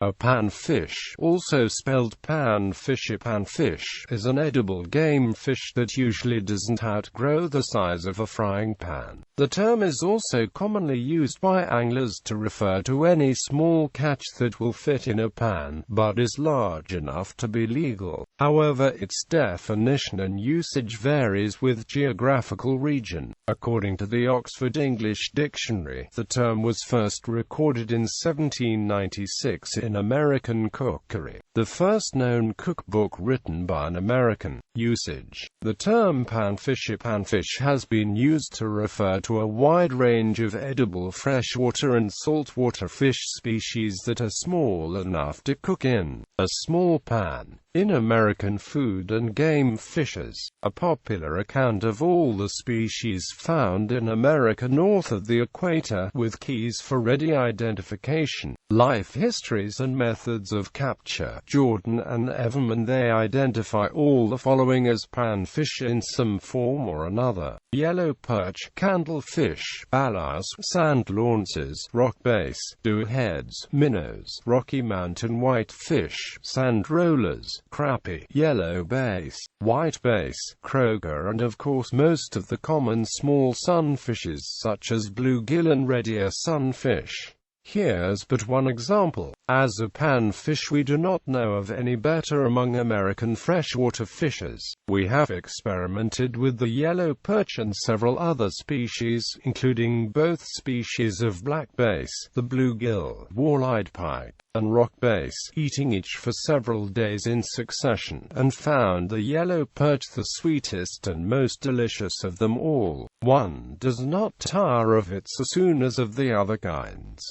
A panfish, also spelled panfish, panfish, is an edible game fish that usually doesn't outgrow the size of a frying pan. The term is also commonly used by anglers to refer to any small catch that will fit in a pan, but is large enough to be legal. However, its definition and usage varies with geographical region. According to the Oxford English Dictionary, the term was first recorded in 1796 in American Cookery, the first known cookbook written by an American. Usage. The term panfish has been used to refer to a wide range of edible freshwater and saltwater fish species that are small enough to cook in a small pan. In American Food and Game Fishes, a popular account of all the species found in America north of the equator, with keys for ready identification, life histories and methods of capture. Jordan and Everman. They identify all the following as panfish in some form or another: yellow perch, candlefish, balas, sand launces, rock bass, dewheads, minnows, Rocky Mountain whitefish, sand rollers, crappie, yellow bass, white bass, croaker, and of course most of the common small sunfishes such as bluegill and red ear sunfish. Here's but one example. As a panfish, we do not know of any better among American freshwater fishes. We have experimented with the yellow perch and several other species, including both species of black bass, the bluegill, wall-eyed pike, and rock bass, eating each for several days in succession, and found the yellow perch the sweetest and most delicious of them all. One does not tire of it so soon as of the other kinds.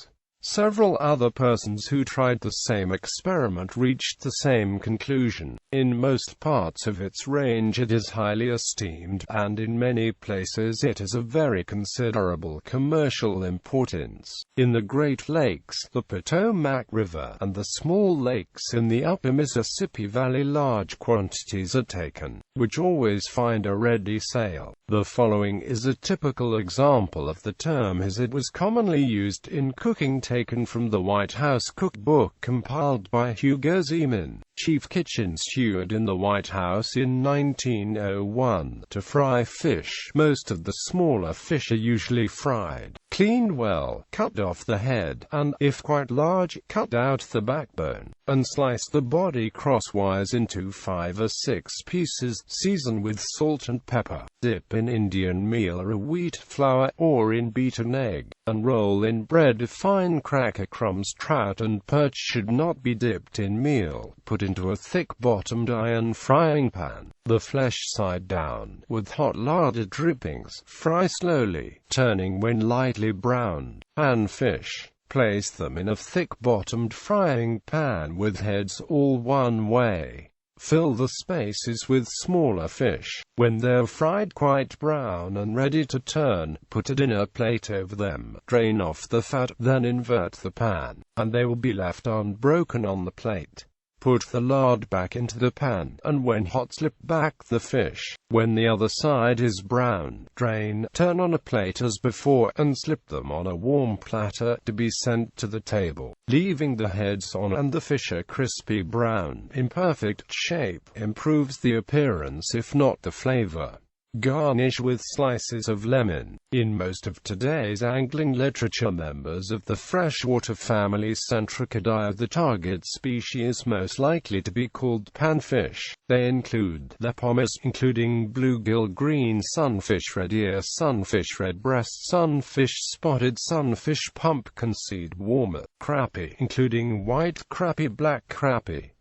Several other persons who tried the same experiment reached the same conclusion. In most parts of its range it is highly esteemed, and in many places it is of very considerable commercial importance. In the Great Lakes, the Potomac River, and the small lakes in the upper Mississippi Valley, large quantities are taken, which always find a ready sale. The following is a typical example of the term as it was commonly used in cooking, taken from the White House Cookbook compiled by Hugo Zeman, chief kitchen steward in the White House in 1901. To fry fish, most of the smaller fish are usually fried, cleaned well, cut off the head, and, if quite large, cut out the backbone, and slice the body crosswise into 5 or 6 pieces, season with salt and pepper, dip in Indian meal or wheat flour, or in beaten egg, and roll in bread. Fine cracker crumbs. Trout and perch should not be dipped in meal. Put into a thick-bottomed iron frying pan, the flesh side down, with hot lard drippings. Fry slowly, turning when lightly browned. Panfish. Place them in a thick-bottomed frying pan with heads all one way. Fill the spaces with smaller fish. When they're fried quite brown and ready to turn, put a dinner plate over them. Drain off the fat, then invert the pan, and they will be left unbroken on the plate. Put the lard back into the pan, and when hot, slip back the fish. When the other side is brown, drain, turn on a plate as before, and slip them on a warm platter, to be sent to the table, leaving the heads on and the fish a crispy brown, in perfect shape. Improves the appearance if not the flavor. Garnish with slices of lemon. In most of today's angling literature, members of the freshwater family Centrichidae are the target species most likely to be called panfish. They include lepomis, including bluegill, green sunfish, red ear sunfish, red breast sunfish, spotted sunfish, pumpkin seed warmer, crappie, including white crappie, black crappie,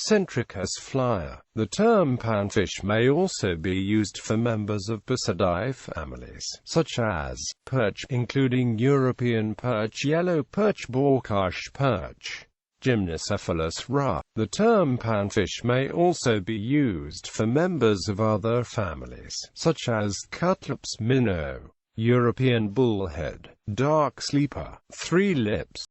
Centricus flyer. The term panfish may also be used for members of Basidae families, such as perch, including European perch, yellow perch, baucache perch, Gymnocephalus ra. The term panfish may also be used for members of other families, such as Cutloops, minnow, European bullhead, dark sleeper, three lips,